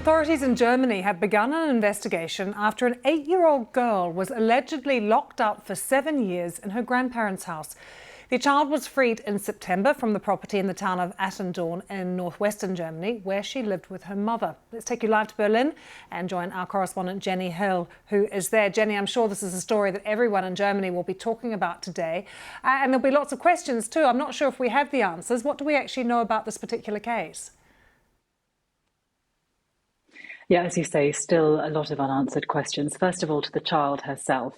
Authorities in Germany have begun an investigation after an 8-year-old girl was allegedly locked up for 7 years in her grandparents' house. The child was freed in September from the property in the town of Attendorn in northwestern Germany, where she lived with her mother. Let's take you live to Berlin and join our correspondent Jenny Hill, who is there. Jenny, I'm sure this is a story that everyone in Germany will be talking about today. And there'll be lots of questions too. I'm not sure if we have the answers. What do we actually know about this particular case? Yeah, as you say, still a lot of unanswered questions. First of all, to the child herself.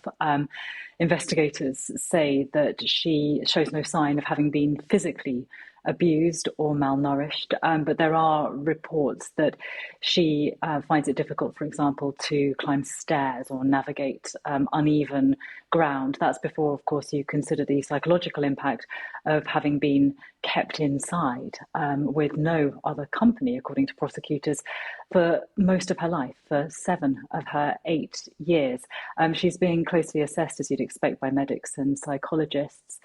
Investigators say that she shows no sign of having been physically abused or malnourished, but there are reports that she finds it difficult, for example, to climb stairs or navigate uneven ground. That's before, of course, you consider the psychological impact of having been kept inside with no other company, according to prosecutors, for most of her life, for 7 of her 8 years. She's being closely assessed, as you'd expect, by medics and psychologists.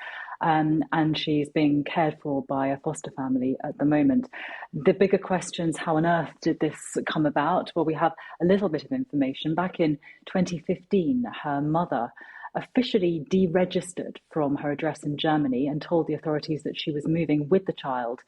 And she's being cared for by a foster family at the moment. The bigger questions, how on earth did this come about? Well, we have a little bit of information. Back in 2015, her mother officially deregistered from her address in Germany and told the authorities that she was moving with the child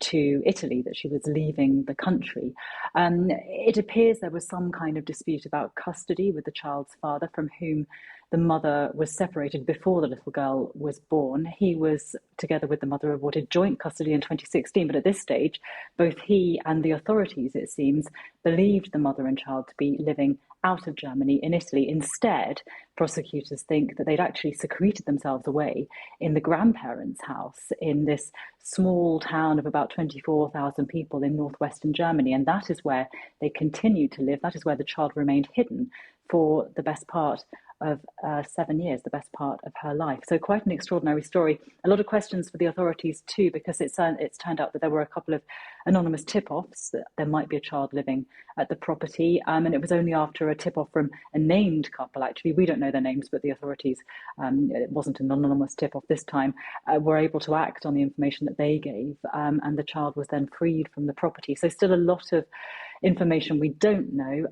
to Italy, that she was leaving the country. It appears there was some kind of dispute about custody with the child's father, from whom the mother was separated before the little girl was born. He was, together with the mother, awarded joint custody in 2016, but at this stage, both he and the authorities, it seems, believed the mother and child to be living out of Germany in Italy. Instead, prosecutors think that they'd actually secreted themselves away in the grandparents' house in this small town of about 24,000 people in northwestern Germany. And that is where they continued to live. That is where the child remained hidden for the best part of 7 years, the best part of her life. So quite an extraordinary story. A lot of questions for the authorities too, because it's turned out that there were a couple of anonymous tip-offs that there might be a child living at the property. And it was only after a tip-off from a named couple, actually, we don't know their names, but the authorities, it wasn't an anonymous tip-off this time, were able to act on the information that they gave. And the child was then freed from the property. So still a lot of information we don't know,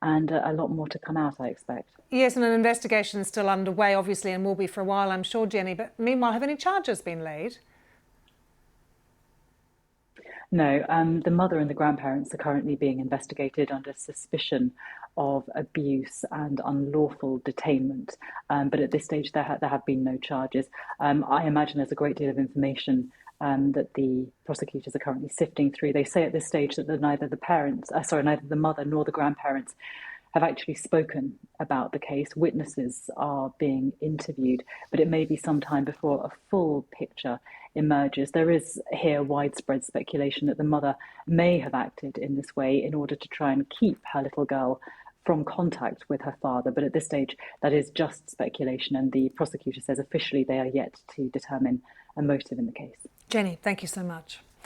and a lot more to come out, I expect. Yes, and an investigation is still underway, obviously, and will be for a while, I'm sure, Jenny. But meanwhile, have any charges been laid? No, the mother and the grandparents are currently being investigated under suspicion of abuse and unlawful detainment. But at this stage, there have been no charges. I imagine there's a great deal of information that the prosecutors are currently sifting through. They say at this stage that neither the mother nor the grandparents have actually spoken about the case. Witnesses are being interviewed, but it may be some time before a full picture emerges. There is here widespread speculation that the mother may have acted in this way in order to try and keep her little girl from contact with her father. But at this stage, that is just speculation, and the prosecutor says officially they are yet to determine a motive in the case. Jenny, thank you so much.